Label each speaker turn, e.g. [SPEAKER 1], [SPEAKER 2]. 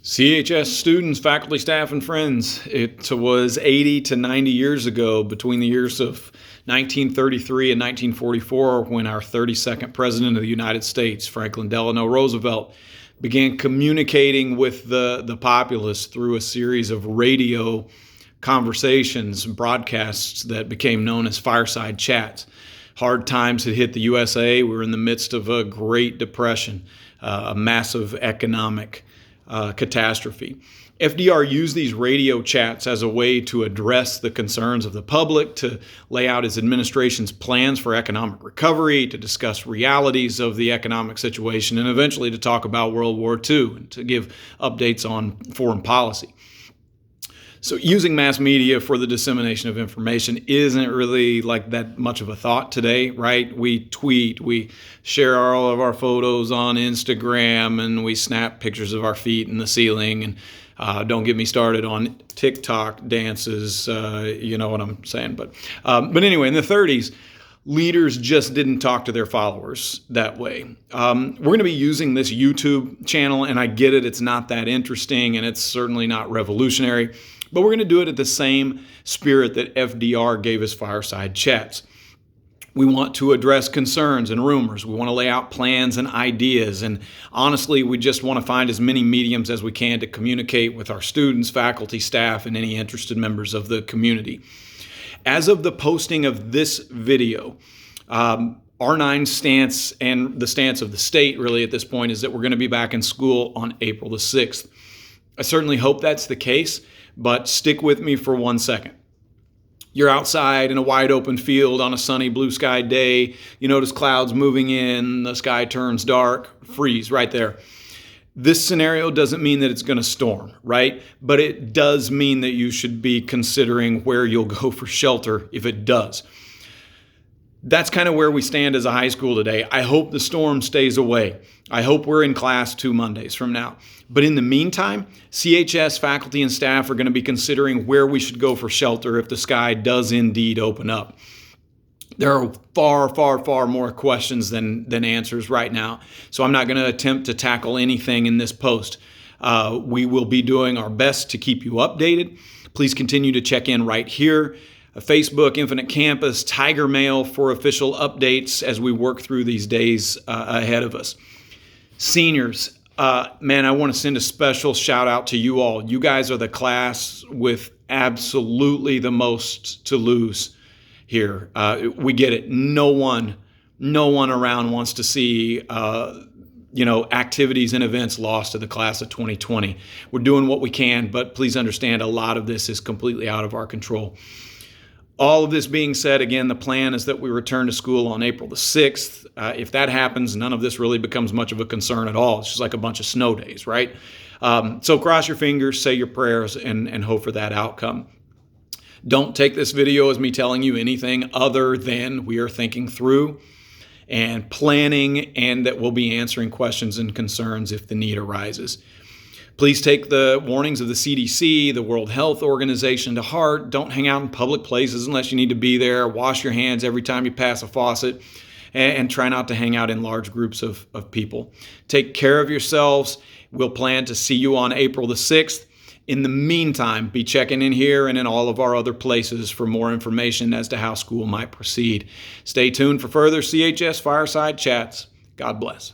[SPEAKER 1] CHS students, faculty, staff, and friends. It was 80 to 90 years ago, between the years of 1933 and 1944, when our 32nd President of the United States, Franklin Delano Roosevelt, began communicating with the populace through a series of radio conversations and broadcasts that became known as Fireside chats. Hard times had hit the USA. We were in the midst of a Great Depression, a massive economic catastrophe. FDR used these radio chats as a way to address the concerns of the public, to lay out his administration's plans for economic recovery, to discuss realities of the economic situation, and eventually to talk about World War II and to give updates on foreign policy. So using mass media for the dissemination of information isn't really like that much of a thought today, right? We tweet, we share all of our photos on Instagram, and we snap pictures of our feet in the ceiling. And don't get me started on TikTok dances, you know what I'm saying. But anyway, in the 30s, leaders just didn't talk to their followers that way. We're going to be using this YouTube channel, and I get it, it's not that interesting, and it's certainly not revolutionary. But we're going to do it at the same spirit that FDR gave his fireside chats. We want to address concerns and rumors. We want to lay out plans and ideas. And honestly, we just want to find as many mediums as we can to communicate with our students, faculty, staff, and any interested members of the community. As of the posting of this video, R9's stance and the stance of the state really at this point is that we're going to be back in school on April the 6th. I certainly hope that's the case. But stick with me for 1 second. You're outside in a wide open field on a sunny blue sky day. You notice clouds moving in, the sky turns dark, freeze right there. This scenario doesn't mean that it's going to storm, right? But it does mean that you should be considering where you'll go for shelter if it does. That's kind of where we stand as a high school today. I hope the storm stays away. I hope we're in class 2 Mondays from now. But in the meantime, CHS faculty and staff are going to be considering where we should go for shelter if the sky does indeed open up. There are far more questions than answers right now. So I'm not going to attempt to tackle anything in this post. We will be doing our best to keep you updated. Please continue to check in right here. Facebook, Infinite Campus, Tiger Mail for official updates as we work through these days ahead of us. Seniors, man, I want to send a special shout out to you all. You guys are the class with absolutely the most to lose here. We get it. No one around wants to see activities and events lost to the class of 2020. We're doing what we can, but please understand a lot of this is completely out of our control. All of this being said, again, the plan is that we return to school on April the 6th. If that happens, none of this really becomes much of a concern at all. It's just like a bunch of snow days, right? So cross your fingers, say your prayers, and hope for that outcome. Don't take this video as me telling you anything other than we are thinking through and planning, and that we'll be answering questions and concerns if the need arises. Please take the warnings of the CDC, the World Health Organization to heart. Don't hang out in public places unless you need to be there. Wash your hands every time you pass a faucet, and try not to hang out in large groups of people. Take care of yourselves. We'll plan to see you on April the 6th. In the meantime, be checking in here and in all of our other places for more information as to how school might proceed. Stay tuned for further CHS Fireside Chats. God bless.